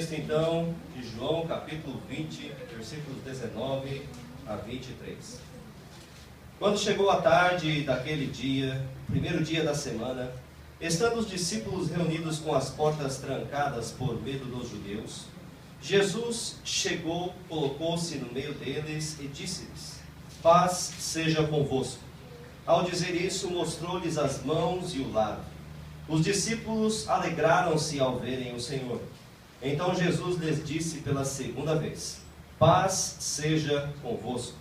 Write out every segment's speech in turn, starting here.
texto então de João, capítulo 20, versículos 19 a 23. Quando chegou a tarde daquele dia, primeiro dia da semana, estando os discípulos reunidos com as portas trancadas por medo dos judeus, Jesus chegou, colocou-se no meio deles e disse-lhes: paz seja convosco. Ao dizer isso, mostrou-lhes as mãos e o lado. Os discípulos alegraram-se ao verem o Senhor. Então Jesus lhes disse pela segunda vez: paz seja convosco.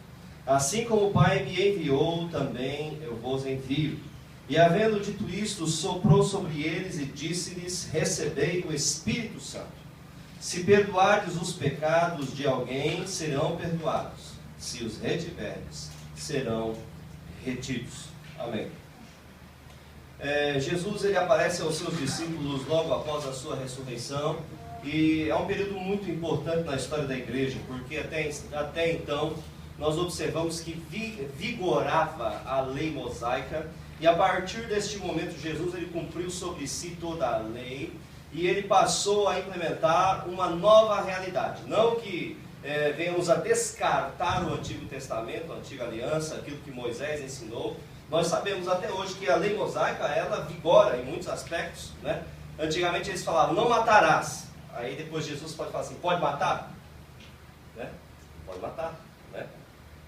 Assim como o Pai me enviou, também eu vos envio. E havendo dito isto, soprou sobre eles e disse-lhes: recebei o Espírito Santo. Se perdoardes os pecados de alguém, serão perdoados. Se os retiverdes, serão retidos. Amém. Jesus ele aparece aos seus discípulos logo após a sua ressurreição. E é um período muito importante na história da igreja, porque até então nós observamos que vigorava a lei mosaica, e a partir deste momento Jesus ele cumpriu sobre si toda a lei, e ele passou a implementar uma nova realidade. Não que venhamos a descartar o Antigo Testamento, a Antiga Aliança, aquilo que Moisés ensinou. Nós sabemos até hoje que a lei mosaica ela vigora em muitos aspectos, né? Antigamente eles falavam: não matarás. Aí depois Jesus pode falar assim: pode matar? Né? Pode matar, né?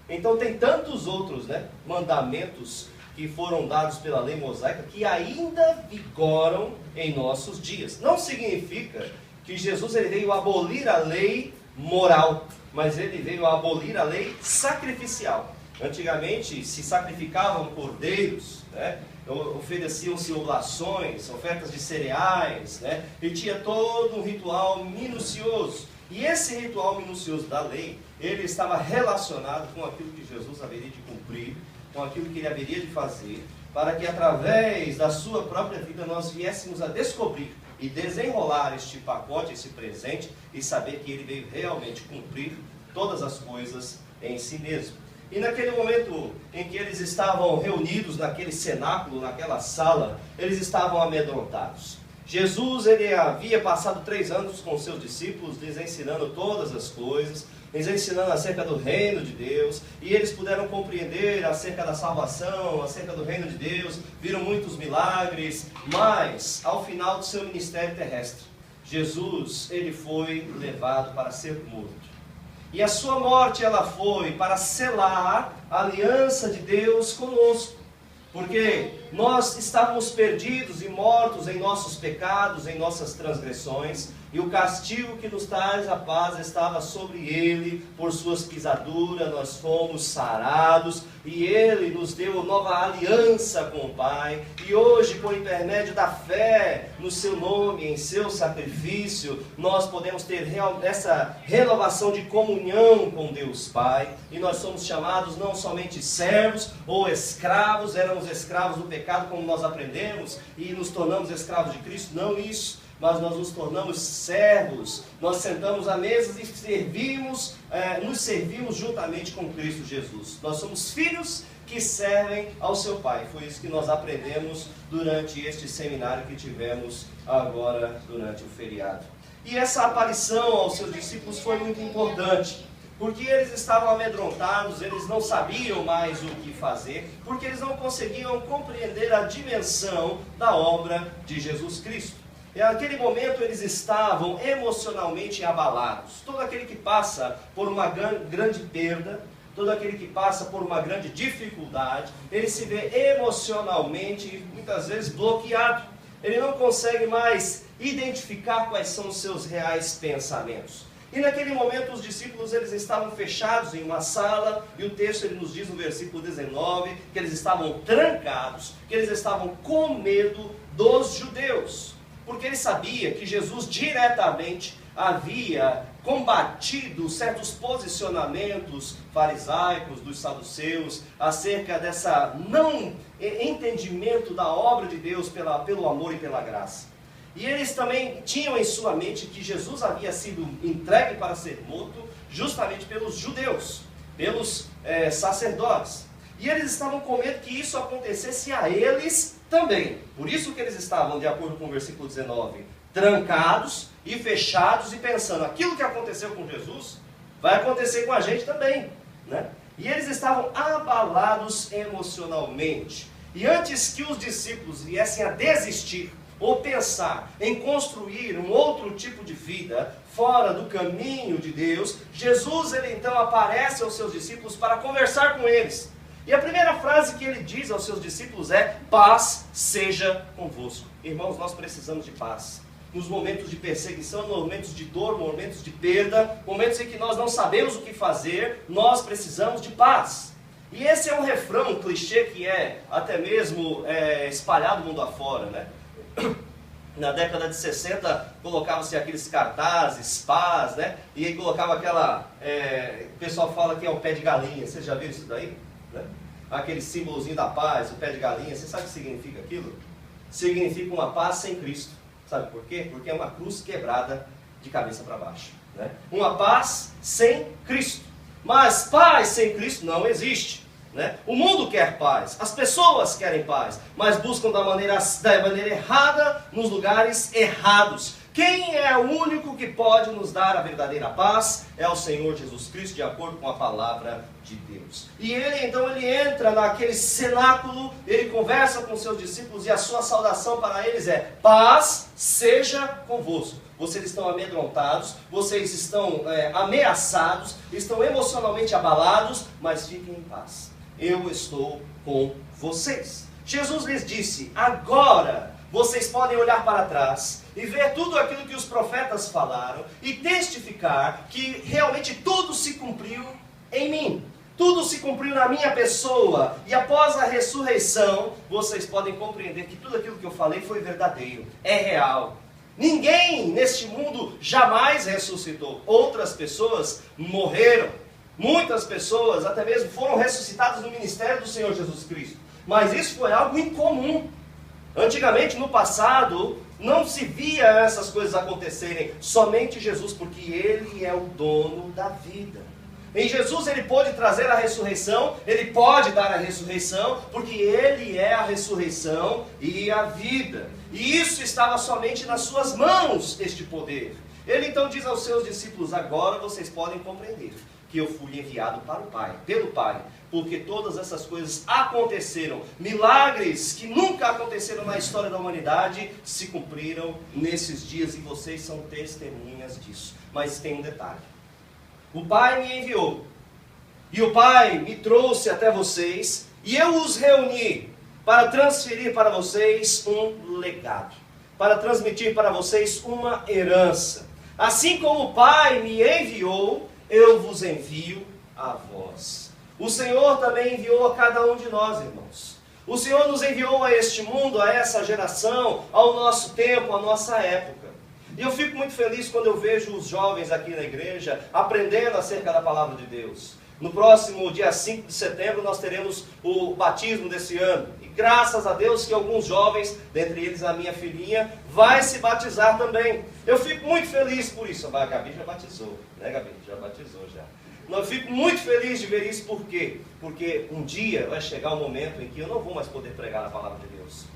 Então tem tantos outros, né, mandamentos que foram dados pela lei mosaica que ainda vigoram em nossos dias. Não significa que Jesus ele veio abolir a lei moral, mas ele veio abolir a lei sacrificial. Antigamente se sacrificavam cordeiros, né? Ofereciam-se oblações, ofertas de cereais, né? E tinha todo um ritual minucioso. E esse ritual minucioso da lei, ele estava relacionado com aquilo que Jesus haveria de cumprir, com aquilo que ele haveria de fazer, para que através da sua própria vida nós viéssemos a descobrir e desenrolar este pacote, esse presente, e saber que ele veio realmente cumprir todas as coisas em si mesmo. E naquele momento em que eles estavam reunidos naquele cenáculo, naquela sala, eles estavam amedrontados. Jesus ele havia passado 3 anos com seus discípulos, lhes ensinando todas as coisas, lhes ensinando acerca do reino de Deus, e eles puderam compreender acerca da salvação, acerca do reino de Deus, viram muitos milagres, mas ao final do seu ministério terrestre, Jesus ele foi levado para ser morto. E a sua morte ela foi para selar a aliança de Deus conosco. Porque nós estávamos perdidos e mortos em nossos pecados, em nossas transgressões, e o castigo que nos traz a paz estava sobre ele, por suas pisaduras nós fomos sarados, e ele nos deu nova aliança com o Pai, e hoje, por intermédio da fé no seu nome, em seu sacrifício, nós podemos ter essa renovação de comunhão com Deus Pai, e nós somos chamados não somente servos ou escravos, éramos escravos do pecado como nós aprendemos, e nos tornamos escravos de Cristo, não isso. Mas nós nos tornamos servos, nós sentamos à mesa e nos servimos juntamente com Cristo Jesus. Nós somos filhos que servem ao seu Pai. Foi isso que nós aprendemos durante este seminário que tivemos agora durante o feriado. E essa aparição aos seus discípulos foi muito importante, porque eles estavam amedrontados, eles não sabiam mais o que fazer, porque eles não conseguiam compreender a dimensão da obra de Jesus Cristo. E naquele momento eles estavam emocionalmente abalados. Todo aquele que passa por uma grande perda, todo aquele que passa por uma grande dificuldade, ele se vê emocionalmente, muitas vezes, bloqueado. Ele não consegue mais identificar quais são os seus reais pensamentos. E naquele momento os discípulos eles estavam fechados em uma sala, e o texto ele nos diz no versículo 19, que eles estavam trancados, que eles estavam com medo dos judeus. Porque ele sabia que Jesus diretamente havia combatido certos posicionamentos farisaicos dos saduceus acerca dessa não entendimento da obra de Deus pelo amor e pela graça. E eles também tinham em sua mente que Jesus havia sido entregue para ser morto justamente pelos judeus, pelos sacerdotes. E eles estavam com medo que isso acontecesse a eles também. Por isso que eles estavam, de acordo com o versículo 19, trancados e fechados e pensando, aquilo que aconteceu com Jesus vai acontecer com a gente também, né? E eles estavam abalados emocionalmente. E antes que os discípulos viessem a desistir ou pensar em construir um outro tipo de vida fora do caminho de Deus, Jesus ele então aparece aos seus discípulos para conversar com eles. E a primeira frase que ele diz aos seus discípulos é: paz seja convosco. Irmãos, nós precisamos de paz. Nos momentos de perseguição, nos momentos de dor, momentos de perda, momentos em que nós não sabemos o que fazer, nós precisamos de paz. E esse é um refrão, um clichê que é até mesmo espalhado mundo afora, né? Na década de 60 colocava-se aqueles cartazes, paz, né? E aí colocava aquela, o pessoal fala que é o pé de galinha. Vocês já viram isso daí? Né? Aquele símbolozinho da paz, o pé de galinha. Você sabe o que significa aquilo? Significa uma paz sem Cristo. Sabe por quê? Porque é uma cruz quebrada de cabeça para baixo, né? Uma paz sem Cristo. Mas paz sem Cristo não existe, né? O mundo quer paz, as pessoas querem paz, mas buscam da maneira errada, nos lugares errados. Quem é o único que pode nos dar a verdadeira paz? É o Senhor Jesus Cristo, de acordo com a palavra de Deus. E ele entra naquele cenáculo, ele conversa com seus discípulos e a sua saudação para eles é: paz seja convosco. Vocês estão amedrontados, vocês estão ameaçados, estão emocionalmente abalados, mas fiquem em paz. Eu estou com vocês. Jesus lhes disse: agora vocês podem olhar para trás e ver tudo aquilo que os profetas falaram e testificar que realmente tudo se cumpriu em mim. Tudo se cumpriu na minha pessoa. E após a ressurreição, vocês podem compreender que tudo aquilo que eu falei foi verdadeiro, é real. Ninguém neste mundo jamais ressuscitou. Outras pessoas morreram. Muitas pessoas até mesmo foram ressuscitadas no ministério do Senhor Jesus Cristo. Mas isso foi algo incomum. Antigamente, no passado, não se via essas coisas acontecerem. Somente Jesus, porque Ele é o dono da vida. Em Jesus Ele pode trazer a ressurreição, Ele pode dar a ressurreição, porque Ele é a ressurreição e a vida. E isso estava somente nas suas mãos, este poder. Ele então diz aos seus discípulos: agora vocês podem compreender que eu fui enviado para o Pai, pelo Pai, porque todas essas coisas aconteceram. Milagres que nunca aconteceram na história da humanidade se cumpriram nesses dias e vocês são testemunhas disso. Mas tem um detalhe: o Pai me enviou e o Pai me trouxe até vocês e eu os reuni para transferir para vocês um legado, para transmitir para vocês uma herança. Assim como o Pai me enviou, eu vos envio a vós. O Senhor também enviou a cada um de nós, irmãos. O Senhor nos enviou a este mundo, a essa geração, ao nosso tempo, à nossa época. E eu fico muito feliz quando eu vejo os jovens aqui na igreja aprendendo acerca da palavra de Deus. No próximo dia 5 de setembro nós teremos o batismo desse ano. E graças a Deus que alguns jovens, dentre eles a minha filhinha, vai se batizar também. Eu fico muito feliz por isso. A Gabi já batizou, né, Gabi? Já batizou já. Eu fico muito feliz de ver isso. Por quê? Porque um dia vai chegar um momento em que eu não vou mais poder pregar a palavra de Deus.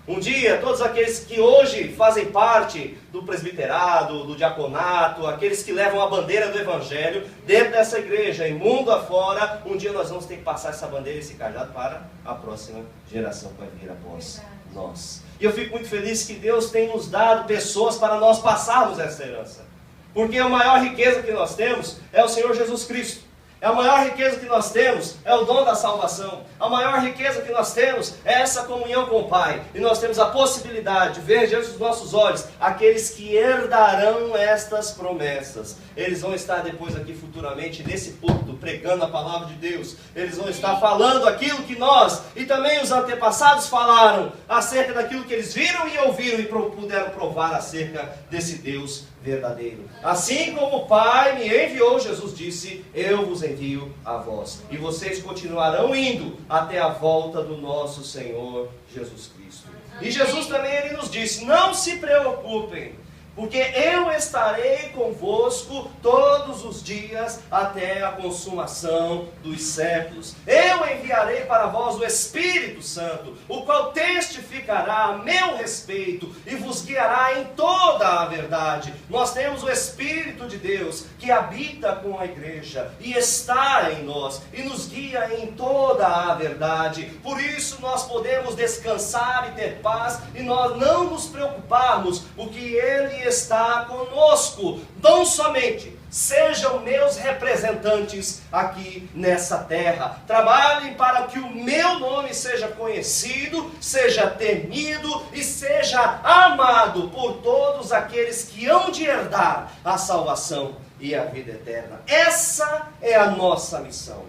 Um dia, todos aqueles que hoje fazem parte do presbiterado, do diaconato, aqueles que levam a bandeira do Evangelho dentro dessa igreja, em mundo afora, um dia nós vamos ter que passar essa bandeira e esse cajado para a próxima geração que vai vir após nós. E eu fico muito feliz que Deus tem nos dado pessoas para nós passarmos essa herança. Porque a maior riqueza que nós temos é o Senhor Jesus Cristo. A maior riqueza que nós temos é o dom da salvação. A maior riqueza que nós temos é essa comunhão com o Pai. E nós temos a possibilidade de ver diante dos nossos olhos aqueles que herdarão estas promessas. Eles vão estar depois aqui futuramente nesse púlpito pregando a palavra de Deus. Eles vão estar falando aquilo que nós e também os antepassados falaram acerca daquilo que eles viram e ouviram e puderam provar acerca desse Deus verdadeiro. Assim como o Pai me enviou, Jesus disse: eu vos envio a vós. E vocês continuarão indo até a volta do nosso Senhor Jesus Cristo. E Jesus também ele nos disse: não se preocupem porque eu estarei convosco todos os dias até a consumação dos séculos. Eu enviarei para vós o Espírito Santo, o qual testificará a meu respeito e vos guiará em toda a verdade. Nós temos o Espírito de Deus que habita com a igreja e está em nós e nos guia em toda a verdade. Por isso nós podemos descansar e ter paz e nós não nos preocuparmos, porque Ele está conosco. Não somente sejam meus representantes aqui nessa terra, trabalhem para que o meu nome seja conhecido, seja temido e seja amado por todos aqueles que hão de herdar a salvação e a vida eterna. Essa é a nossa missão,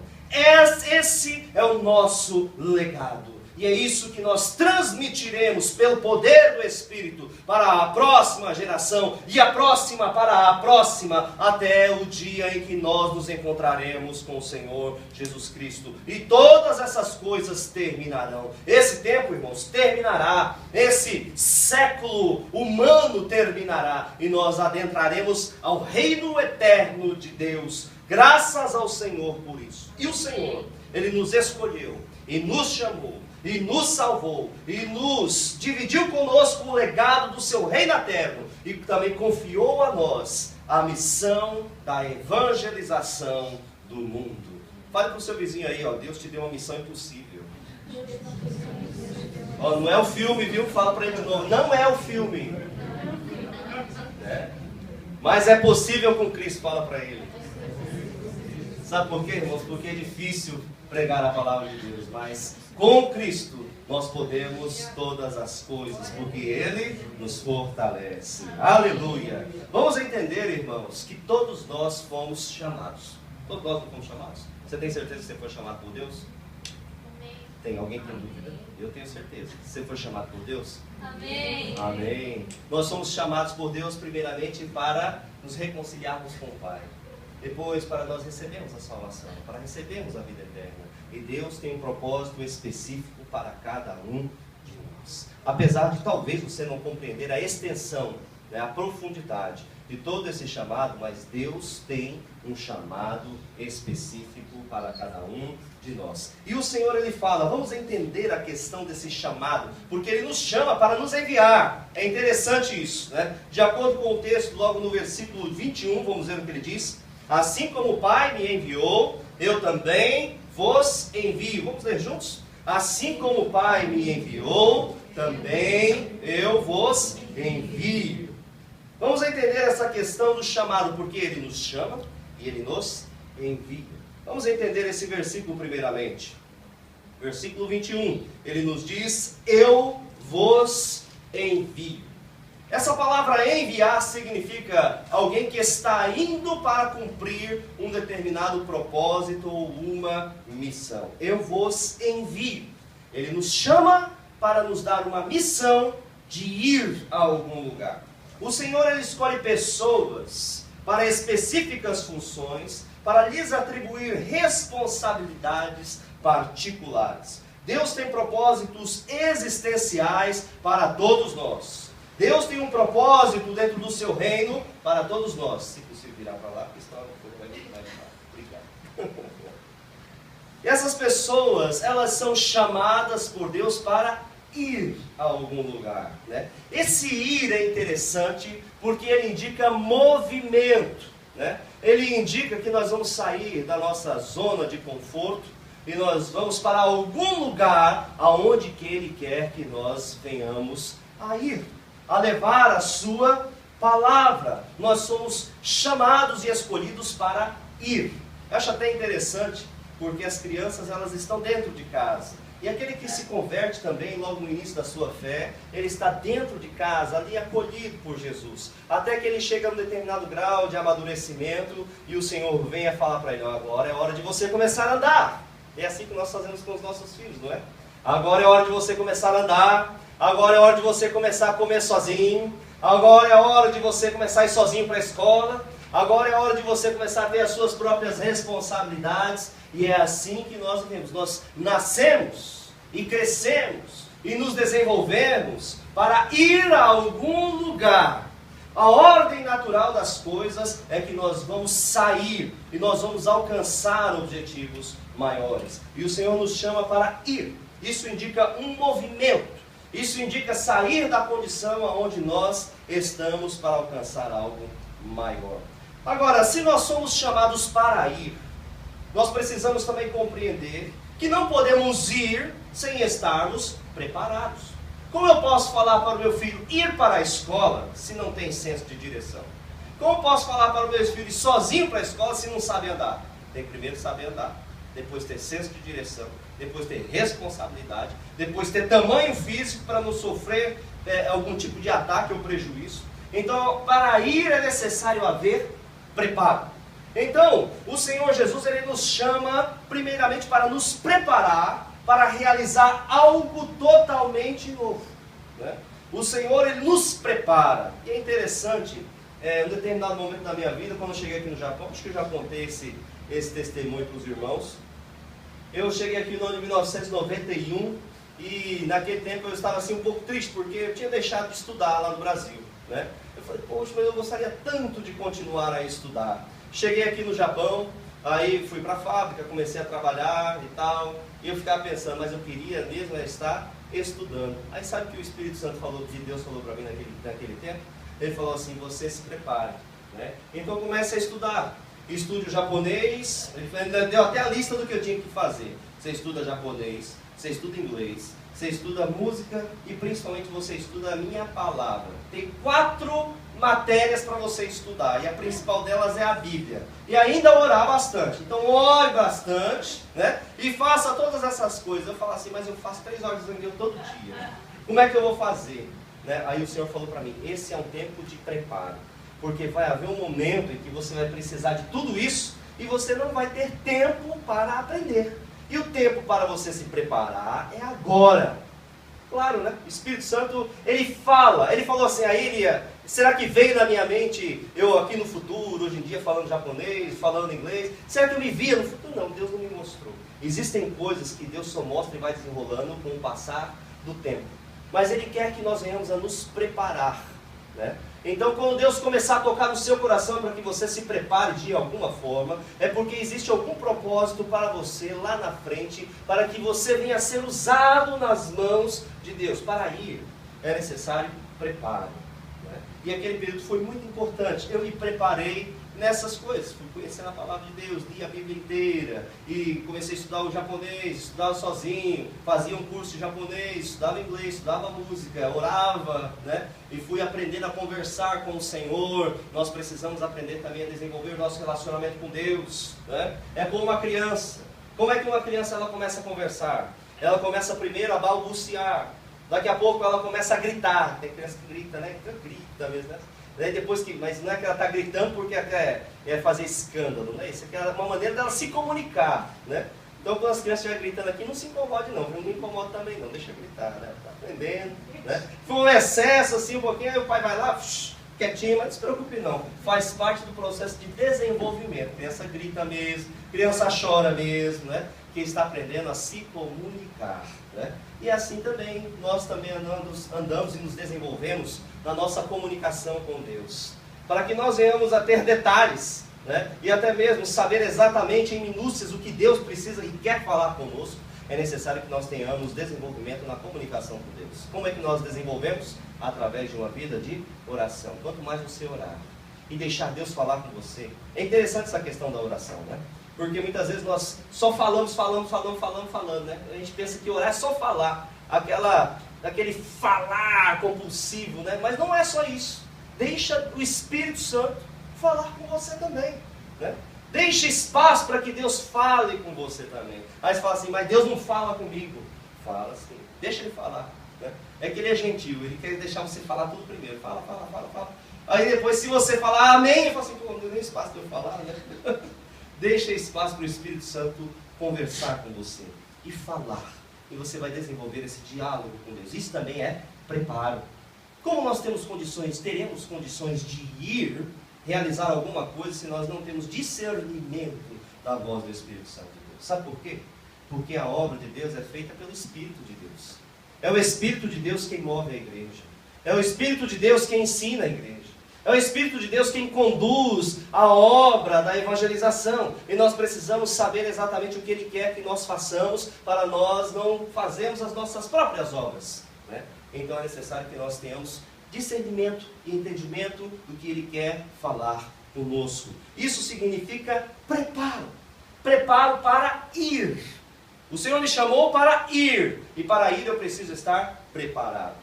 esse é o nosso legado. E é isso que nós transmitiremos pelo poder do Espírito para a próxima geração e a próxima para a próxima, até o dia em que nós nos encontraremos com o Senhor Jesus Cristo. E todas essas coisas terminarão. Esse tempo, irmãos, terminará. Esse século humano terminará. E nós adentraremos ao reino eterno de Deus. Graças ao Senhor por isso. E o Senhor, Ele nos escolheu e nos chamou e nos salvou, e nos dividiu conosco o legado do seu reino eterno, e também confiou a nós a missão da evangelização do mundo. Fale para o seu vizinho aí, ó, Deus te deu uma missão impossível. Ó, não é o filme, viu? Fala para ele de novo, não é o filme. Mas é possível com Cristo, fala para ele. Sabe por quê, irmãos? Porque é difícil pregar a palavra de Deus, mas com Cristo nós podemos todas as coisas, porque Ele nos fortalece. Aleluia! Vamos entender, irmãos, que todos nós fomos chamados. Todos nós fomos chamados. Você tem certeza que você foi chamado por Deus? Amém. Tem alguém que tem dúvida? Eu tenho certeza. Você foi chamado por Deus? Amém. Amém. Nós somos chamados por Deus primeiramente para nos reconciliarmos com o Pai. Depois para nós recebermos a salvação, para recebermos a vida eterna. E Deus tem um propósito específico para cada um de nós. Apesar de talvez você não compreender a extensão, né, a profundidade de todo esse chamado, mas Deus tem um chamado específico para cada um de nós. E o Senhor, Ele fala, vamos entender a questão desse chamado, porque Ele nos chama para nos enviar. É interessante isso, né? De acordo com o texto, logo no versículo 21, vamos ver o que ele diz. Assim como o Pai me enviou, eu também vos envio. Vamos ler juntos? Assim como o Pai me enviou, também eu vos envio. Vamos entender essa questão do chamado, porque Ele nos chama e Ele nos envia. Vamos entender esse versículo primeiramente. Versículo 21, Ele nos diz, eu vos envio. Essa palavra enviar significa alguém que está indo para cumprir um determinado propósito ou uma missão. Eu vos envio. Ele nos chama para nos dar uma missão de ir a algum lugar. O Senhor, Ele escolhe pessoas para específicas funções, para lhes atribuir responsabilidades particulares. Deus tem propósitos existenciais para todos nós. Deus tem um propósito dentro do seu reino para todos nós. Se possível virar para lá, porque senão vai obrigado. E essas pessoas, elas são chamadas por Deus para ir a algum lugar, né? Esse ir é interessante porque ele indica movimento, né? Ele indica que nós vamos sair da nossa zona de conforto e nós vamos para algum lugar aonde que Ele quer que nós venhamos a ir, a levar a sua palavra. Nós somos chamados e escolhidos para ir. Eu acho até interessante, porque as crianças, elas estão dentro de casa. E aquele que se converte também, logo no início da sua fé, ele está dentro de casa, ali acolhido por Jesus. Até que ele chega a um determinado grau de amadurecimento, e o Senhor vem a falar para ele, agora é hora de você começar a andar. É assim que nós fazemos com os nossos filhos, não é? Agora é hora de você começar a andar, agora é hora de você começar a comer sozinho, agora é hora de você começar a ir sozinho para a escola, agora é hora de você começar a ter as suas próprias responsabilidades. E é assim que nós vivemos. Nós nascemos e crescemos e nos desenvolvemos para ir a algum lugar, A ordem natural das coisas é que nós vamos sair e nós vamos alcançar objetivos maiores. E o Senhor nos chama para ir. Isso indica um movimento. Isso indica sair da condição onde nós estamos para alcançar algo maior. Agora, se nós somos chamados para ir, nós precisamos também compreender que não podemos ir sem estarmos preparados. Como eu posso falar para o meu filho ir para a escola se não tem senso de direção? Como eu posso falar para o meu filho ir sozinho para a escola se não sabe andar? Tem que primeiro saber andar, depois ter senso de direção, depois ter responsabilidade, depois ter tamanho físico para não sofrer algum tipo de ataque ou prejuízo. Então, para ir é necessário haver preparo. Então, o Senhor Jesus, Ele nos chama primeiramente para nos preparar para realizar algo totalmente novo, né? O Senhor, Ele nos prepara. E é interessante, em um determinado momento da minha vida, quando eu cheguei aqui no Japão, acho que eu já contei esse testemunho para os irmãos. Eu cheguei aqui no ano de 1991 e naquele tempo eu estava assim um pouco triste, porque eu tinha deixado de estudar lá no Brasil, né? Eu falei, poxa, mas eu gostaria tanto de continuar a estudar. Cheguei aqui no Japão, aí fui para a fábrica, comecei a trabalhar e tal, e eu ficava pensando, mas eu queria mesmo estar estudando. Aí sabe o que o Espírito Santo falou, que Deus falou para mim naquele tempo? Ele falou assim, você se prepare, né? Então comece a estudar. Estude o japonês, ele deu até a lista do que eu tinha que fazer. Você estuda japonês, você estuda inglês, você estuda música e principalmente você estuda a minha palavra. Tem 4 matérias para você estudar e a principal delas é a Bíblia. E ainda orar bastante. Então ore bastante, né? E faça todas essas coisas. Eu falo assim, mas eu faço 3 horas de zangueiro todo dia. Como é que eu vou fazer? Né? Aí o Senhor falou para mim, esse é um tempo de preparo. Porque vai haver um momento em que você vai precisar de tudo isso e você não vai ter tempo para aprender. E o tempo para você se preparar é agora. Claro, né? O Espírito Santo, ele falou assim, a Iria, será que veio na minha mente, eu aqui no futuro, hoje em dia falando japonês, falando inglês, será que eu me via no futuro? Não, Deus não me mostrou. Existem coisas que Deus só mostra e vai desenrolando com o passar do tempo. Mas Ele quer que nós venhamos a nos preparar, né? Então, quando Deus começar a tocar no seu coração para que você se prepare de alguma forma, é porque existe algum propósito para você lá na frente, para que você venha a ser usado nas mãos de Deus. Para ir, é necessário preparo, né? E aquele período foi muito importante. Eu me preparei nessas coisas. Fui conhecendo a palavra de Deus, li a Bíblia inteira, e comecei a estudar o japonês, estudava sozinho, fazia um curso de japonês, estudava inglês, estudava música, orava, né? E fui aprendendo a conversar com o Senhor. Nós precisamos aprender também a desenvolver o nosso relacionamento com Deus, né? É como uma criança. Como é que uma criança ela começa a conversar? Ela começa primeiro a balbuciar, daqui a pouco ela começa a gritar. Tem criança que grita, né? Grita mesmo, né? Mas não é que ela está gritando porque quer fazer escândalo, né? Isso aqui é uma maneira dela se comunicar, né? Então quando as crianças estiverem gritando aqui, não se incomode não, não me incomoda também não, deixa gritar, né? Está aprendendo, né? Foi um excesso assim um pouquinho, aí o pai vai lá, quietinho, mas não se preocupe não, faz parte do processo de desenvolvimento. A criança grita mesmo, a criança chora mesmo, né? Que está aprendendo a se comunicar, né? E assim também, nós também andamos e nos desenvolvemos na nossa comunicação com Deus, para que nós venhamos a ter detalhes, né? E até mesmo saber exatamente em minúcias o que Deus precisa e quer falar conosco. É necessário que nós tenhamos desenvolvimento na comunicação com Deus. Como é que nós desenvolvemos? Através de uma vida de oração. Quanto mais você orar e deixar Deus falar com você. É interessante essa questão da oração, né? Porque muitas vezes nós só falamos, né? A gente pensa que orar é só falar, aquele falar compulsivo, né? Mas não é só isso. Deixa o Espírito Santo falar com você também, né? Deixa espaço para que Deus fale com você também. Aí você fala assim, mas Deus não fala comigo. Fala sim, deixa Ele falar, né? É que Ele é gentil, Ele quer deixar você falar tudo primeiro. Fala. Aí depois, se você falar amém, Ele fala assim, pô, não tem nem espaço para eu falar, né? Deixa espaço para o Espírito Santo conversar com você e falar. E você vai desenvolver esse diálogo com Deus. Isso também é preparo. Como nós teremos condições de ir realizar alguma coisa se nós não temos discernimento da voz do Espírito Santo de Deus? Sabe por quê? Porque a obra de Deus é feita pelo Espírito de Deus. É o Espírito de Deus quem move a igreja. É o Espírito de Deus quem ensina a igreja. É o Espírito de Deus quem conduz a obra da evangelização. E nós precisamos saber exatamente o que Ele quer que nós façamos para nós não fazermos as nossas próprias obras, né? Então é necessário que nós tenhamos discernimento e entendimento do que Ele quer falar conosco. Isso significa preparo. Preparo para ir. O Senhor me chamou para ir. E para ir eu preciso estar preparado.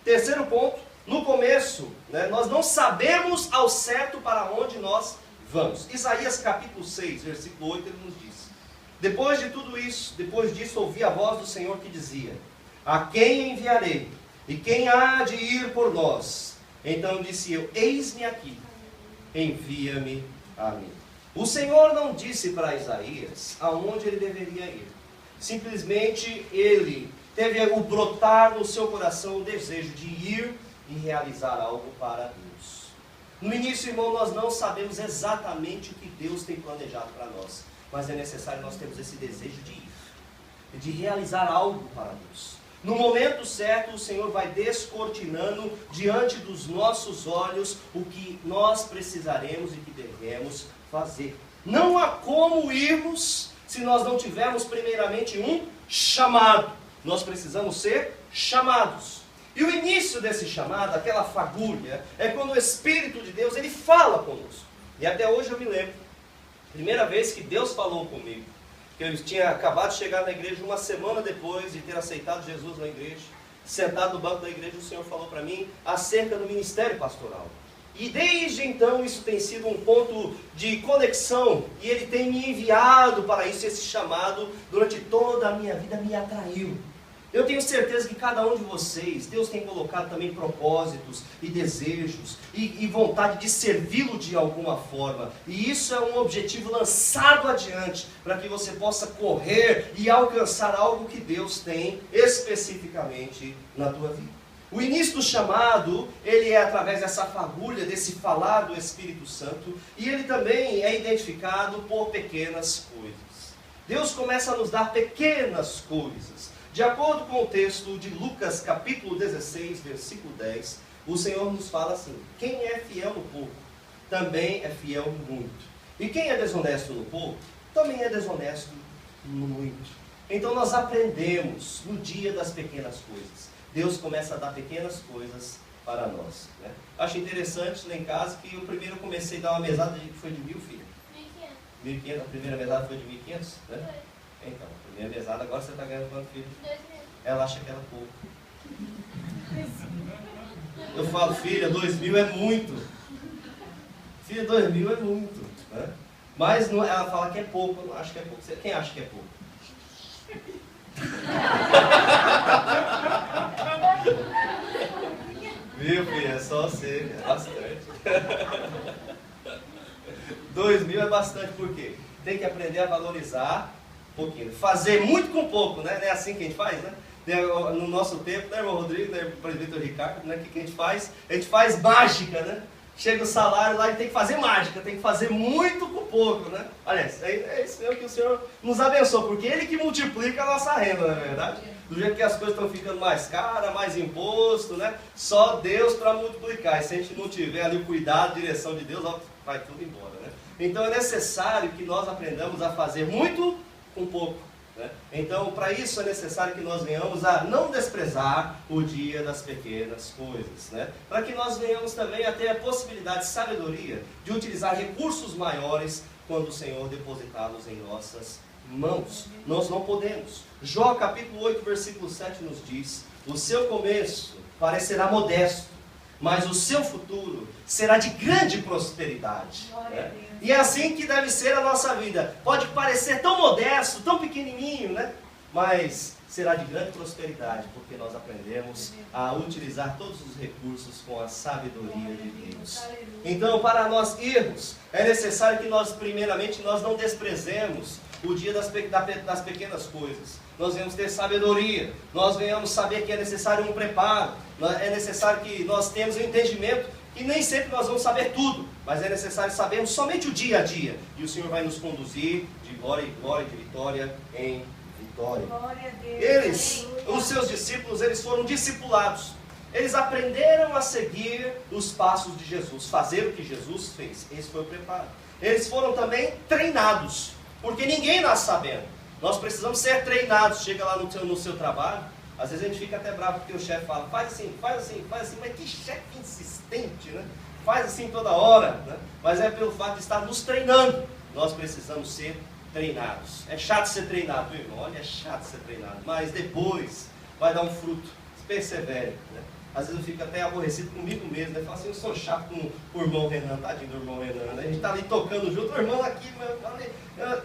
Terceiro ponto. No começo, né, nós não sabemos ao certo para onde nós vamos. Isaías capítulo 6, versículo 8, ele nos diz: depois de tudo isso, depois disso, ouvi a voz do Senhor que dizia: a quem enviarei? E quem há de ir por nós? Então disse eu: eis-me aqui, envia-me a mim. O Senhor não disse para Isaías aonde ele deveria ir. Simplesmente ele teve o brotar no seu coração o desejo de ir e realizar algo para Deus. No início, irmão, nós não sabemos exatamente o que Deus tem planejado para nós, mas é necessário nós termos esse desejo de ir, de realizar algo para Deus. No momento certo, o Senhor vai descortinando diante dos nossos olhos o que nós precisaremos e que devemos fazer. Não há como irmos se nós não tivermos primeiramente um chamado. Nós precisamos ser chamados. E o início desse chamado, aquela fagulha, é quando o Espírito de Deus, ele fala conosco. E até hoje eu me lembro, primeira vez que Deus falou comigo, que eu tinha acabado de chegar na igreja uma semana depois de ter aceitado Jesus na igreja, sentado no banco da igreja, o Senhor falou para mim acerca do ministério pastoral. E desde então isso tem sido um ponto de conexão, e Ele tem me enviado para isso. Esse chamado durante toda a minha vida me atraiu. Eu tenho certeza que cada um de vocês, Deus tem colocado também propósitos e desejos e vontade de servi-lo de alguma forma. E isso é um objetivo lançado adiante para que você possa correr e alcançar algo que Deus tem especificamente na tua vida. O início do chamado, ele é através dessa fagulha, desse falar do Espírito Santo, e ele também é identificado por pequenas coisas. Deus começa a nos dar pequenas coisas. De acordo com o texto de Lucas capítulo 16, versículo 10, o Senhor nos fala assim: quem é fiel no pouco, também é fiel no muito. E quem é desonesto no pouco, também é desonesto no muito. Então nós aprendemos no dia das pequenas coisas. Deus começa a dar pequenas coisas para nós, né? Acho interessante lá em casa que eu primeiro comecei a dar uma mesada que foi de 1.000, filho. 1.500. A primeira mesada foi de 1.500, né? Foi. Então, a primeira mesada, agora você está ganhando quanto, filho? 2.000. Ela acha que era pouco. Eu falo, filha, 2.000 é muito. Filha, 2.000 é muito, né? Mas não, ela fala que é pouco, eu não acho que é pouco. Quem acha que é pouco? Viu, filha? É só você, é bastante. 2.000 é bastante, por quê? Tem que aprender a valorizar um pouquinho. Fazer muito com pouco, né? Não é assim que a gente faz, né? No nosso tempo, né, irmão Rodrigo, né, presbítero Ricardo, né? O que a gente faz? A gente faz mágica, né? Chega o salário lá e tem que fazer mágica, tem que fazer muito com pouco, né? Aliás, é isso mesmo que o Senhor nos abençoa, porque Ele que multiplica a nossa renda, não é verdade? Do jeito que as coisas estão ficando mais caras, mais imposto, né? Só Deus para multiplicar. E se a gente não tiver ali o cuidado, a direção de Deus, ó, vai tudo embora, né? Então é necessário que nós aprendamos a fazer muito com pouco, né? Então, para isso é necessário que nós venhamos a não desprezar o dia das pequenas coisas, né? Para que nós venhamos também a ter a possibilidade, sabedoria, de utilizar recursos maiores quando o Senhor depositá-los em nossas mãos. Nós não podemos. Jó capítulo 8, versículo 7 nos diz: o seu começo parecerá modesto, mas o seu futuro será de grande prosperidade, né? E é assim que deve ser a nossa vida. Pode parecer tão modesto, tão pequenininho, né? Mas será de grande prosperidade, porque nós aprendemos a utilizar todos os recursos com a sabedoria de Deus. Então, para nós irmos, é necessário que nós, primeiramente, nós não desprezemos o dia das pequenas coisas. Nós venhamos ter sabedoria, nós venhamos saber que é necessário um preparo, é necessário que nós tenhamos um entendimento, que nem sempre nós vamos saber tudo, mas é necessário sabermos somente o dia a dia, e o Senhor vai nos conduzir de glória em glória, de vitória em vitória. Eles, os seus discípulos, eles foram discipulados, Eles aprenderam a seguir os passos de Jesus, fazer o que Jesus fez. Esse foi o preparo. Eles foram também treinados, porque ninguém nasce sabendo. Nós precisamos ser treinados. Chega lá no seu trabalho, às vezes a gente fica até bravo porque o chefe fala, faz assim, faz assim, faz assim, mas que chefe insistente, né? Faz assim toda hora, né? Mas é pelo fato de estar nos treinando. Nós precisamos ser treinados. É chato ser treinado, meu irmão, olha, é chato ser treinado, mas depois vai dar um fruto. Persevere, né? Às vezes eu fico até aborrecido comigo mesmo, né? Eu falo assim, eu sou chato com o irmão Renan, tadinho do irmão Renan, né? A gente está ali tocando junto, o irmão aqui,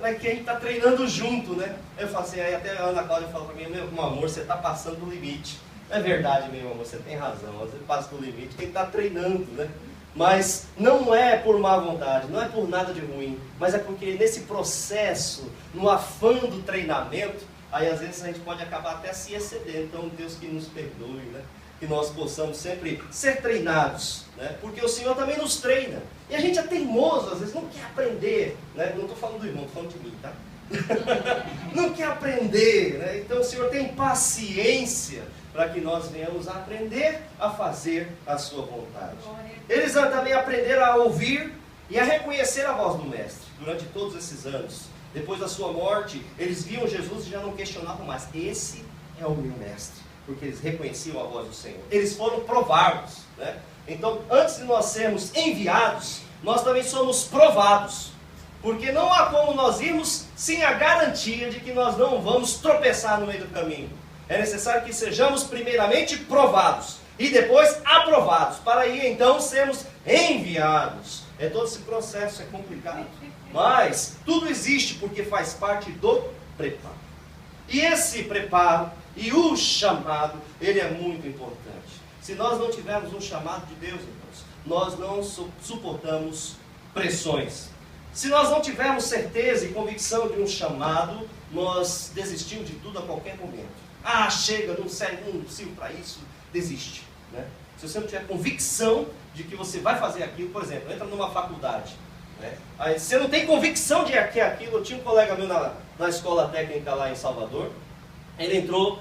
mas que a gente está treinando junto, né? Eu falo assim, aí até a Ana Cláudia fala para mim, meu amor, você está passando do limite. É verdade, meu amor, você tem razão, às vezes passa do limite, quem está treinando, né? Mas não é por má vontade, não é por nada de ruim, mas é porque nesse processo, no afã do treinamento, aí às vezes a gente pode acabar até se excedendo. Então Deus que nos perdoe, né? Que nós possamos sempre ser treinados, né? Porque o Senhor também nos treina. E a gente é teimoso, às vezes não quer aprender, né? Não estou falando do irmão, estou falando de mim, tá? Não quer aprender, né? Então o Senhor tem paciência para que nós venhamos a aprender a fazer a sua vontade. Eles também aprenderam a ouvir e a reconhecer a voz do Mestre durante todos esses anos. Depois da sua morte, eles viam Jesus e já não questionavam mais. Esse é o meu Mestre, porque eles reconheciam a voz do Senhor. Eles foram provados, né? Então, antes de nós sermos enviados, nós também somos provados. Porque não há como nós irmos sem a garantia de que nós não vamos tropeçar no meio do caminho. É necessário que sejamos primeiramente provados e depois aprovados, para aí então sermos enviados. Todo esse processo é complicado, mas tudo existe porque faz parte do preparo. E esse preparo e o chamado, ele é muito importante. Se nós não tivermos um chamado de Deus, irmãos, nós não suportamos pressões. Se nós não tivermos certeza e convicção de um chamado, nós desistimos de tudo a qualquer momento. Ah, chega, não sirvo para isso, desiste, né? Se você não tiver convicção de que você vai fazer aquilo, por exemplo, entra numa faculdade, né? Aí, você não tem convicção de que é aquilo. Eu tinha um colega meu na escola técnica lá em Salvador, ele entrou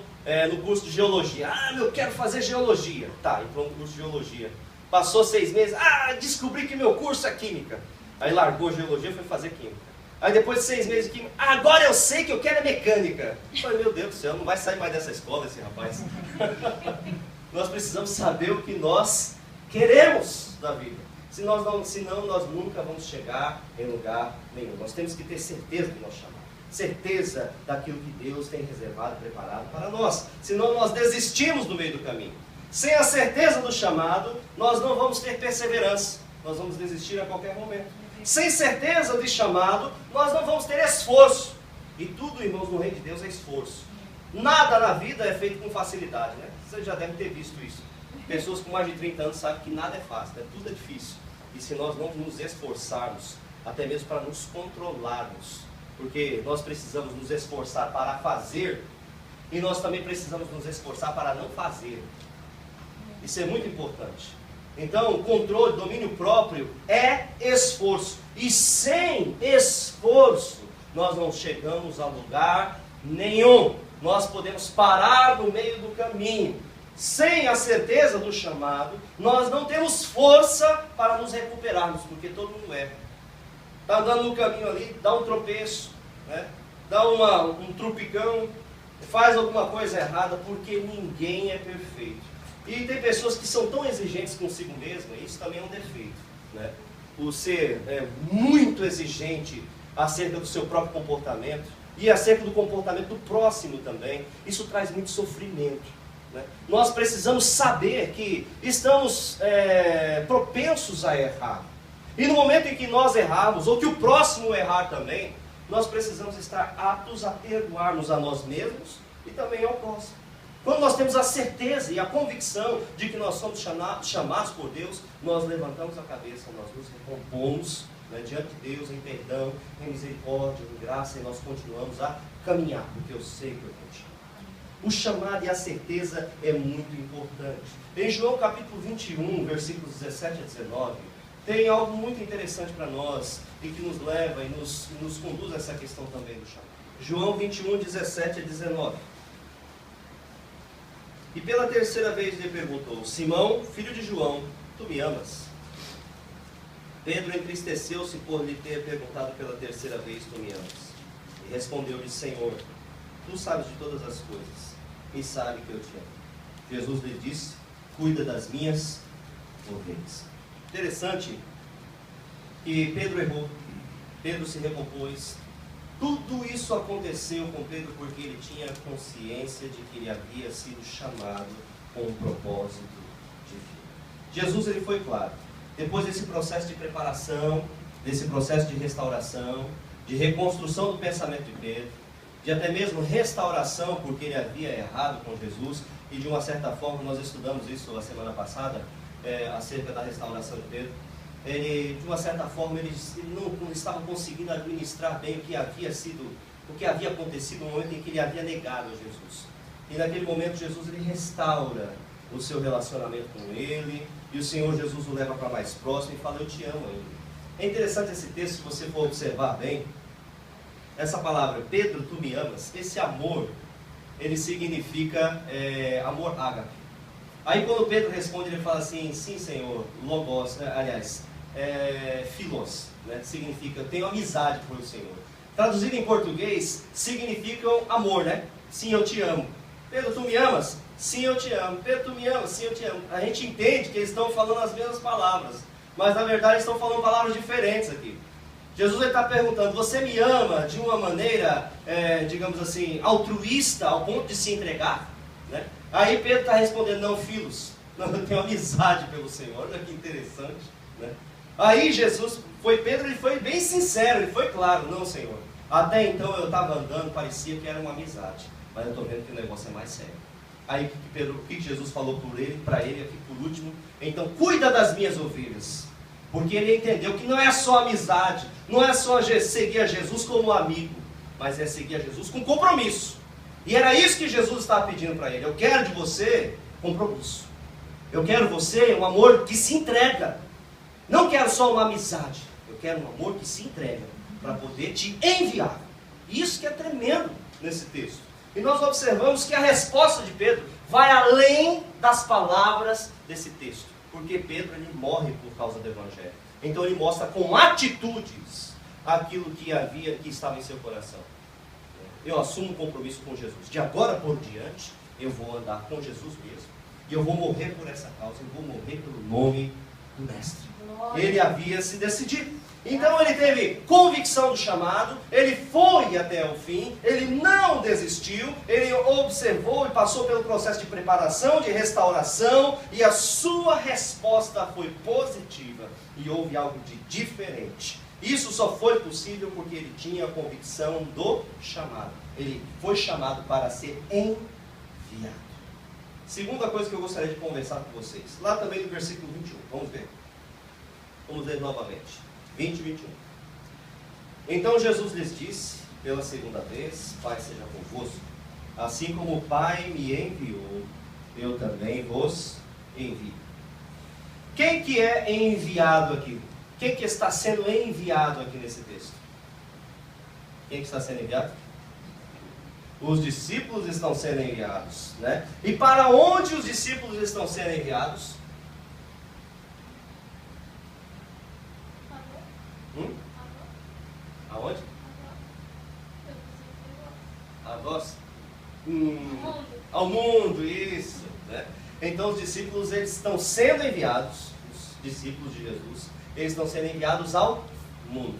no curso de geologia. Ah, eu quero fazer geologia. Tá, entrou no curso de geologia. Passou 6 meses, descobri que meu curso é química. Aí largou geologia e foi fazer química. Aí depois de 6 meses de química, agora eu sei que eu quero é mecânica. Eu falei, meu Deus do céu, não vai sair mais dessa escola esse rapaz. Nós precisamos saber o que nós queremos da vida. Senão nós nunca vamos chegar em lugar nenhum. Nós temos que ter certeza do nosso chamado. Certeza daquilo que Deus tem reservado, preparado para nós. Senão nós desistimos no meio do caminho. Sem a certeza do chamado, nós não vamos ter perseverança. Nós vamos desistir a qualquer momento. Sem certeza de chamado, nós não vamos ter esforço. E tudo, irmãos, no reino de Deus é esforço. Nada na vida é feito com facilidade, né? Você já deve ter visto isso. Pessoas com mais de 30 anos sabem que nada é fácil, né? Tudo é difícil. E se nós não nos esforçarmos, até mesmo para nos controlarmos, porque nós precisamos nos esforçar para fazer, e nós também precisamos nos esforçar para não fazer. Isso é muito importante. Então, controle, domínio próprio é esforço. E sem esforço, nós não chegamos a lugar nenhum. Nós podemos parar no meio do caminho. Sem a certeza do chamado, nós não temos força para nos recuperarmos, porque todo mundo erra. Está andando no caminho ali, dá um tropeço, né? Dá um trupicão, faz alguma coisa errada, porque ninguém é perfeito. E tem pessoas que são tão exigentes consigo mesmas, isso também é um defeito, né? O ser muito exigente acerca do seu próprio comportamento e acerca do comportamento do próximo também, isso traz muito sofrimento, né? Nós precisamos saber que estamos propensos a errar. E no momento em que nós errarmos, ou que o próximo errar também, nós precisamos estar aptos a perdoarmos a nós mesmos e também ao próximo. Quando nós temos a certeza e a convicção de que nós somos chamados por Deus, nós levantamos a cabeça, nós nos recompomos, né, diante de Deus, em perdão, em misericórdia, em graça, e nós continuamos a caminhar, porque eu sei que eu continuo. O chamado e a certeza é muito importante. Em João capítulo 21, versículos 17 a 19, tem algo muito interessante para nós e que nos leva e nos conduz a essa questão também do chamado. João 21, 17 a 19. E pela terceira vez lhe perguntou: Simão, filho de João, tu me amas? Pedro entristeceu-se por lhe ter perguntado pela terceira vez: tu me amas? E respondeu-lhe: Senhor, tu sabes de todas as coisas, e sabe que eu te amo. Jesus lhe disse: cuida das minhas ovelhas. Interessante que Pedro errou, Pedro se recompôs. Tudo isso aconteceu com Pedro porque ele tinha consciência de que ele havia sido chamado com um propósito divino. Jesus, ele foi claro. Depois desse processo de preparação, desse processo de restauração, de reconstrução do pensamento de Pedro, de até mesmo restauração, porque ele havia errado com Jesus, e de uma certa forma, nós estudamos isso a semana passada, acerca da restauração de Pedro. Ele, de uma certa forma, ele não estava conseguindo administrar bem o que havia acontecido no momento em que ele havia negado a Jesus. E naquele momento, Jesus, ele restaura o seu relacionamento com ele, e o Senhor Jesus o leva para mais próximo e fala: eu te amo ainda. É interessante esse texto, se você for observar bem, essa palavra, Pedro, tu me amas, esse amor, ele significa amor ágape. Aí quando Pedro responde, ele fala assim: sim, Senhor, logos, filos, né? Significa, eu tenho amizade por o Senhor. Traduzido em português, significa amor, né? Sim, eu te amo. Pedro, tu me amas? Sim, eu te amo. Pedro, tu me amas? Sim, eu te amo. A gente entende que eles estão falando as mesmas palavras, mas na verdade eles estão falando palavras diferentes aqui. Jesus está perguntando: você me ama de uma maneira, digamos assim, altruísta, ao ponto de se entregar? Né? Aí Pedro está respondendo: não, filhos, não, eu tenho amizade pelo Senhor. Olha que interessante, né? Aí Pedro, ele foi bem sincero, ele foi claro: não, Senhor, até então eu estava andando, parecia que era uma amizade, mas eu estou vendo que o negócio é mais sério. Aí o que Jesus falou para ele aqui por último: então cuida das minhas ovelhas. Porque ele entendeu que não é só amizade, não é só seguir a Jesus como amigo, mas é seguir a Jesus com compromisso. E era isso que Jesus estava pedindo para ele: eu quero de você compromisso. Eu quero você um amor que se entrega. Não quero só uma amizade, eu quero um amor que se entrega para poder te enviar. Isso que é tremendo nesse texto. E nós observamos que a resposta de Pedro vai além das palavras desse texto. Porque Pedro, ele morre por causa do Evangelho. Então ele mostra com atitudes aquilo que estava em seu coração. Eu assumo um compromisso com Jesus. De agora por diante, eu vou andar com Jesus mesmo. E eu vou morrer por essa causa. Eu vou morrer pelo nome do Mestre. Ele havia se decidido. Então ele teve convicção do chamado, ele foi até o fim, ele não desistiu, ele observou e passou pelo processo de preparação, de restauração, e a sua resposta foi positiva, e houve algo de diferente. Isso só foi possível porque ele tinha a convicção do chamado. Ele foi chamado para ser enviado. Segunda coisa que eu gostaria de conversar com vocês, lá também no versículo 21, vamos ver. Vamos ler novamente. 20 e 21. Então Jesus lhes disse pela segunda vez: Pai seja convosco, assim como o Pai me enviou, eu também vos envio. Quem que é enviado aqui? Quem que está sendo enviado aqui nesse texto? Quem que está sendo enviado? Os discípulos estão sendo enviados, né? E para onde os discípulos estão sendo enviados? Aonde? A nós? Ao mundo, isso, né? Então os discípulos, eles estão sendo enviados, os discípulos de Jesus, eles estão sendo enviados ao mundo.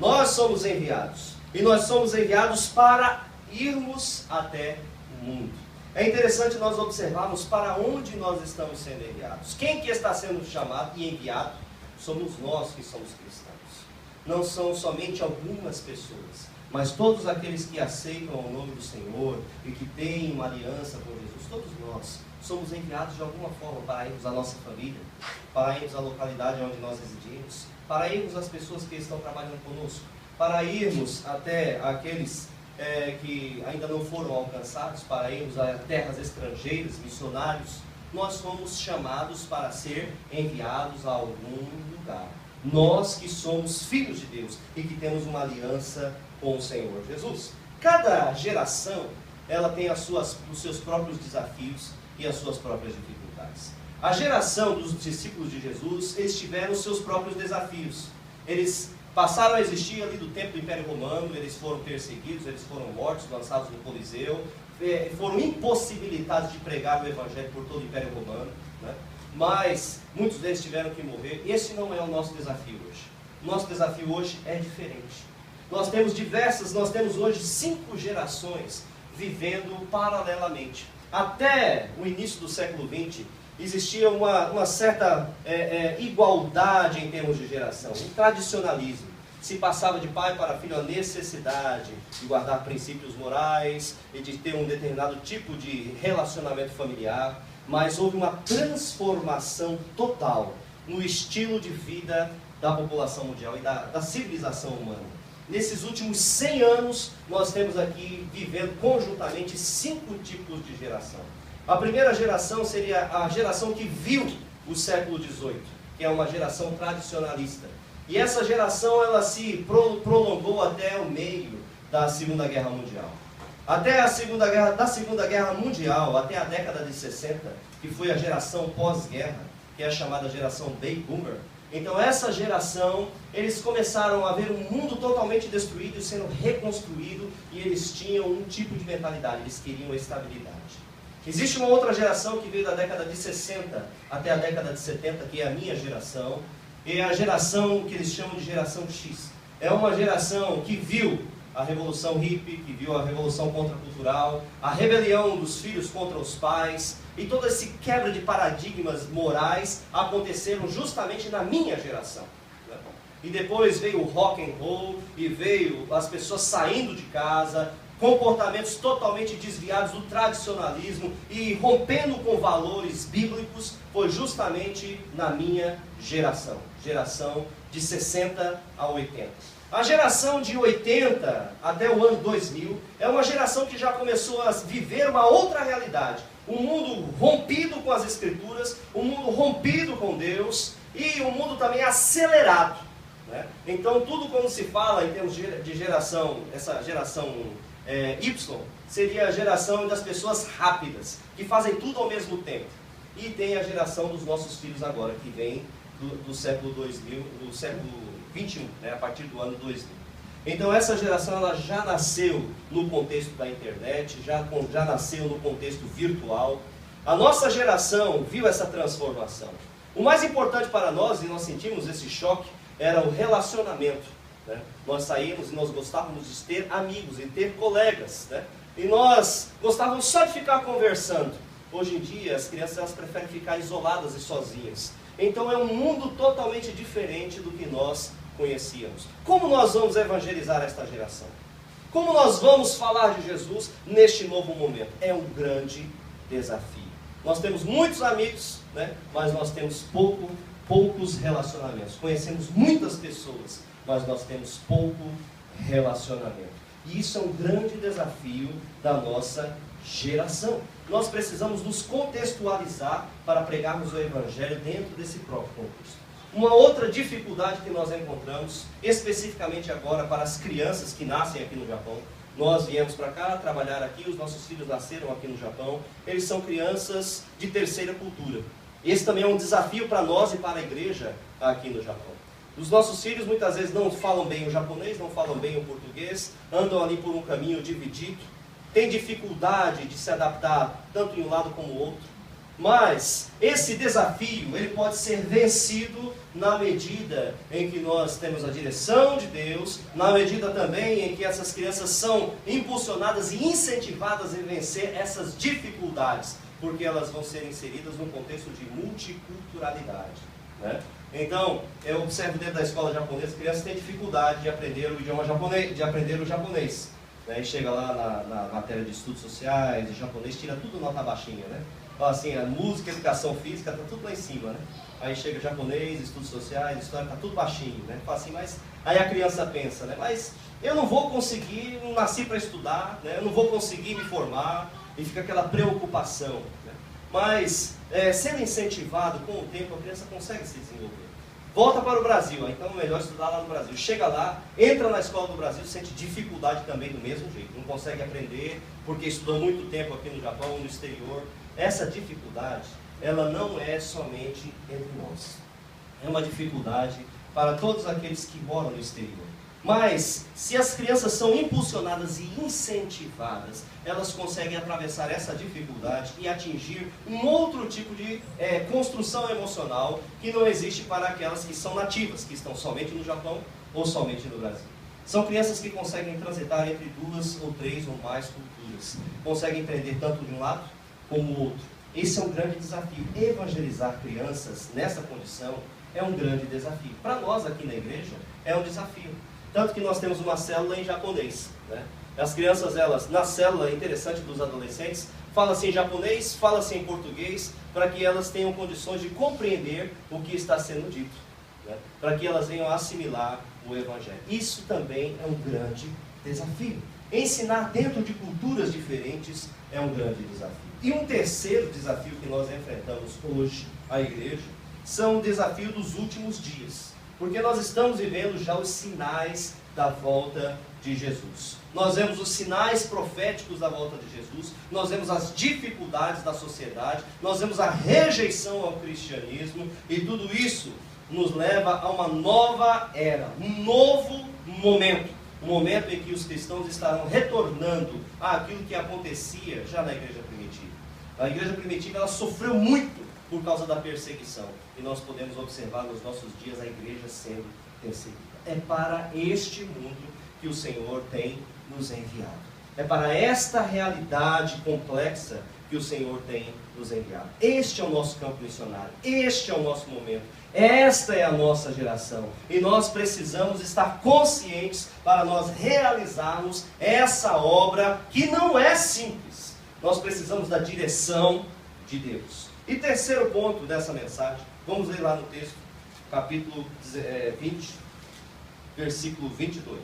Nós somos enviados, e nós somos enviados para irmos até o mundo. É interessante nós observarmos para onde nós estamos sendo enviados. Quem que está sendo chamado e enviado? Somos nós que somos cristãos. Não são somente algumas pessoas, mas todos aqueles que aceitam o nome do Senhor e que têm uma aliança com Jesus, todos nós somos enviados de alguma forma para irmos à nossa família, para irmos à localidade onde nós residimos, para irmos às pessoas que estão trabalhando conosco, para irmos até aqueles que ainda não foram alcançados, para irmos a terras estrangeiras, missionários. Nós somos chamados para ser enviados a algum lugar. Nós que somos filhos de Deus e que temos uma aliança com o Senhor Jesus. Cada geração, ela tem os seus próprios desafios, e as suas próprias dificuldades. A geração dos discípulos de Jesus, eles tiveram os seus próprios desafios. Eles passaram a existir ali do tempo do Império Romano, eles foram perseguidos, eles foram mortos, lançados no Coliseu, foram impossibilitados de pregar o Evangelho por todo o Império Romano, né? Mas muitos deles tiveram que morrer. Esse não é o nosso desafio hoje. O nosso desafio hoje é diferente. Nós temos hoje 5 gerações vivendo paralelamente. Até o início do século XX, existia uma certa igualdade em termos de geração, um tradicionalismo. Se passava de pai para filho a necessidade de guardar princípios morais e de ter um determinado tipo de relacionamento familiar, mas houve uma transformação total no estilo de vida da população mundial e da civilização humana. Nesses últimos 100 anos, nós temos aqui vivendo conjuntamente 5 tipos de geração. A primeira geração seria a geração que viu o século XVIII, que é uma geração tradicionalista. E essa geração ela se prolongou até o meio da Segunda Guerra Mundial. Da Segunda Guerra Mundial até a década de 60, que foi a geração pós-guerra, que é a chamada geração Baby Boomer. Então essa geração, eles começaram a ver um mundo totalmente destruído e sendo reconstruído, e eles tinham um tipo de mentalidade, eles queriam estabilidade. Existe uma outra geração que veio da década de 60 até a década de 70, que é a minha geração, e é a geração que eles chamam de geração X. É uma geração que viu a Revolução Hippie, que viu a Revolução Contracultural, a rebelião dos filhos contra os pais, e toda essa quebra de paradigmas morais aconteceram justamente na minha geração. Né? E depois veio o rock and roll, e veio as pessoas saindo de casa, comportamentos totalmente desviados do tradicionalismo e rompendo com valores bíblicos, foi justamente na minha geração de 60 a 80. A geração de 80 até o ano 2000 é uma geração que já começou a viver uma outra realidade. Um mundo rompido com as Escrituras, um mundo rompido com Deus e um mundo também acelerado. Né? Então tudo quando se fala em termos de geração, essa geração Y, seria a geração das pessoas rápidas, que fazem tudo ao mesmo tempo. E tem a geração dos nossos filhos agora, que vem do século 2000, do século 21, né, a partir do ano 2000. Então essa geração ela já nasceu no contexto da internet, já nasceu no contexto virtual. A nossa geração viu essa transformação. O mais importante para nós, e nós sentimos esse choque, era o relacionamento. Né? Nós saímos e nós gostávamos de ter amigos e ter colegas. Né? E nós gostávamos só de ficar conversando. Hoje em dia as crianças elas preferem ficar isoladas e sozinhas. Então é um mundo totalmente diferente do que nós conhecíamos. Como nós vamos evangelizar esta geração? Como nós vamos falar de Jesus neste novo momento? É um grande desafio. Nós temos muitos amigos, né? Mas nós temos poucos relacionamentos. Conhecemos muitas pessoas, mas nós temos pouco relacionamento. E isso é um grande desafio da nossa geração. Nós precisamos nos contextualizar para pregarmos o Evangelho dentro desse próprio contexto. Uma outra dificuldade que nós encontramos, especificamente agora para as crianças que nascem aqui no Japão. Nós viemos para cá trabalhar aqui, os nossos filhos nasceram aqui no Japão. Eles são crianças de terceira cultura. Esse também é um desafio para nós e para a igreja aqui no Japão. Os nossos filhos muitas vezes não falam bem o japonês, não falam bem o português, andam ali por um caminho dividido, têm dificuldade de se adaptar tanto em um lado como o outro. Mas esse desafio ele pode ser vencido na medida em que nós temos a direção de Deus, na medida também em que essas crianças são impulsionadas e incentivadas a vencer essas dificuldades, porque elas vão ser inseridas num contexto de multiculturalidade. Né? Então, eu observo dentro da escola japonesa, as crianças têm dificuldade de aprender o idioma japonês, de aprender o japonês. Né? E chega lá na matéria de estudos sociais, de japonês, tira tudo nota baixinha, né? Fala assim, a música, a educação física, está tudo lá em cima, né? Aí chega japonês, estudos sociais, história, está tudo baixinho, né? Fala assim, mas aí a criança pensa, né? Mas eu não vou conseguir, não nasci para estudar, né? Eu não vou conseguir me formar, e fica aquela preocupação, né? Mas, sendo incentivado, com o tempo, a criança consegue se desenvolver. volta para o Brasil, então é melhor estudar lá no Brasil. Chega lá, entra na escola do Brasil, sente dificuldade também do mesmo jeito. Não consegue aprender porque estudou muito tempo aqui no Japão ou no exterior. Essa dificuldade, ela não é somente entre nós. É uma dificuldade para todos aqueles que moram no exterior. Mas, se as crianças são impulsionadas e incentivadas, elas conseguem atravessar essa dificuldade e atingir um outro tipo de construção emocional que não existe para aquelas que são nativas, que estão somente no Japão ou somente no Brasil. São crianças que conseguem transitar entre 2 ou 3 ou mais culturas. Conseguem aprender tanto de um lado como o outro. Esse é um grande desafio. Evangelizar crianças nessa condição é um grande desafio. Para nós aqui na igreja, é um desafio. Tanto que nós temos uma célula em japonês, né? As crianças, elas, na célula, é interessante dos adolescentes, fala-se em japonês, fala-se em português, para que elas tenham condições de compreender o que está sendo dito, né? Para que elas venham assimilar o Evangelho. Isso também é um grande desafio. Ensinar dentro de culturas diferentes é um grande desafio. E um terceiro desafio que nós enfrentamos hoje, a igreja, são o desafio dos últimos dias. Porque nós estamos vivendo já os sinais da volta de Jesus. Nós vemos os sinais proféticos da volta de Jesus, nós vemos as dificuldades da sociedade, nós vemos a rejeição ao cristianismo, e tudo isso nos leva a uma nova era, um novo momento. Um momento em que os cristãos estarão retornando àquilo que acontecia já na igreja primitiva. A igreja primitiva, ela sofreu muito por causa da perseguição. E nós podemos observar nos nossos dias a igreja sendo perseguida. É para este mundo que o Senhor tem nos enviado. É para esta realidade complexa que o Senhor tem nos enviado. Este é o nosso campo missionário. Este é o nosso momento. Esta é a nossa geração. E nós precisamos estar conscientes para nós realizarmos essa obra que não é simples. Nós precisamos da direção de Deus. E terceiro ponto dessa mensagem, vamos ler lá no texto, capítulo 20, versículo 22.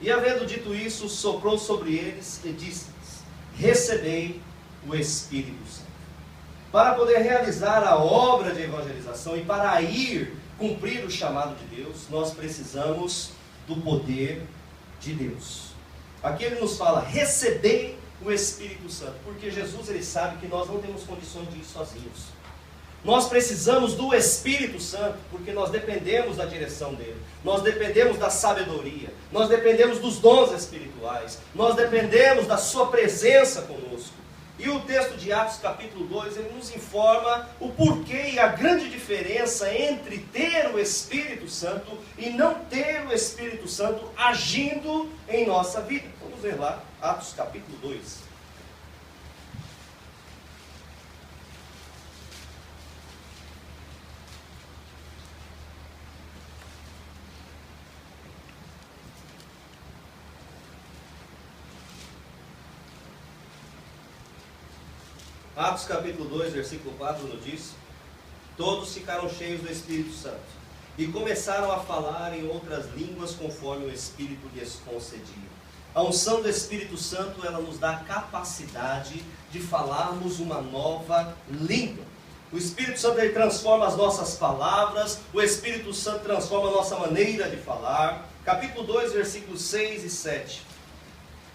E havendo dito isso, soprou sobre eles e disse-lhes: recebei o Espírito Santo. Para poder realizar a obra de evangelização e para ir cumprir o chamado de Deus, nós precisamos do poder de Deus. Aqui ele nos fala: recebei o Espírito Santo, porque Jesus, ele sabe que nós não temos condições de ir sozinhos. Nós precisamos do Espírito Santo, porque nós dependemos da direção dele, nós dependemos da sabedoria, nós dependemos dos dons espirituais, nós dependemos da sua presença conosco. E o texto de Atos capítulo 2, ele nos informa o porquê e a grande diferença entre ter o Espírito Santo e não ter o Espírito Santo agindo em nossa vida. Vamos ver lá, Atos capítulo 2. Atos capítulo 2, versículo 4 nos diz: todos ficaram cheios do Espírito Santo e começaram a falar em outras línguas conforme o Espírito lhes concedia. A unção do Espírito Santo, ela nos dá a capacidade de falarmos uma nova língua. O Espírito Santo, ele transforma as nossas palavras, o Espírito Santo transforma a nossa maneira de falar. Capítulo 2, versículos 6 e 7.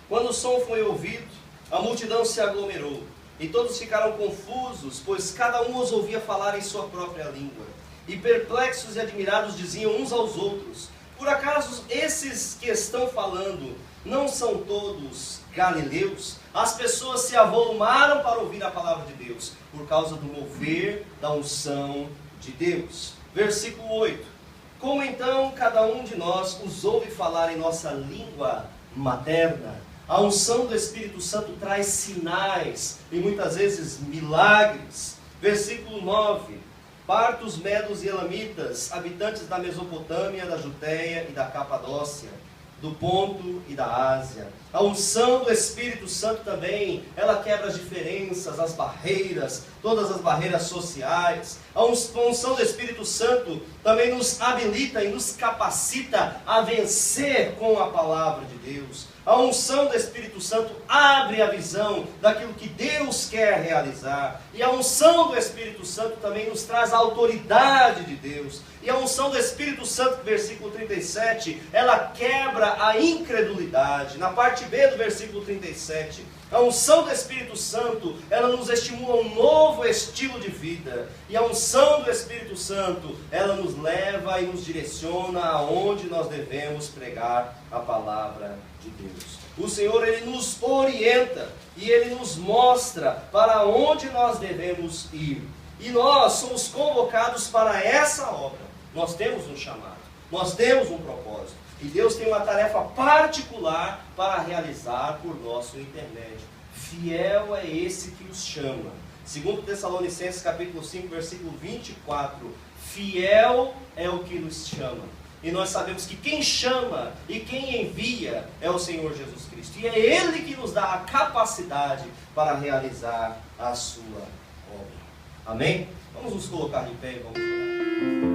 Quando o som foi ouvido, a multidão se aglomerou. E todos ficaram confusos, pois cada um os ouvia falar em sua própria língua. E perplexos e admirados diziam uns aos outros: por acaso esses que estão falando não são todos galileus? As pessoas se avolumaram para ouvir a palavra de Deus, por causa do mover da unção de Deus. Versículo 8. Como então cada um de nós os ouve falar em nossa língua materna? A unção do Espírito Santo traz sinais e muitas vezes milagres. Versículo 9. Partos, medos e elamitas, habitantes da Mesopotâmia, da Judéia e da Capadócia, do Ponto e da Ásia. A unção do Espírito Santo também, ela quebra as diferenças, as barreiras, todas as barreiras sociais. A unção do Espírito Santo também nos habilita e nos capacita a vencer com a palavra de Deus. A unção do Espírito Santo abre a visão daquilo que Deus quer realizar. E a unção do Espírito Santo também nos traz a autoridade de Deus. E a unção do Espírito Santo, versículo 37, ela quebra a incredulidade. Na parte B do versículo 37, a unção do Espírito Santo, ela nos estimula a um novo estilo de vida. E a unção do Espírito Santo, ela nos leva e nos direciona aonde nós devemos pregar a palavra de Deus. O Senhor, Ele nos orienta e Ele nos mostra para onde nós devemos ir. E nós somos convocados para essa obra. Nós temos um chamado, nós temos um propósito. E Deus tem uma tarefa particular para realizar por nosso intermédio. Fiel é esse que os chama. 2 Tessalonicenses capítulo 5, versículo 24. Fiel é o que nos chama. E nós sabemos que quem chama e quem envia é o Senhor Jesus Cristo. E é Ele que nos dá a capacidade para realizar a sua obra. Amém? Vamos nos colocar de pé e vamos orar.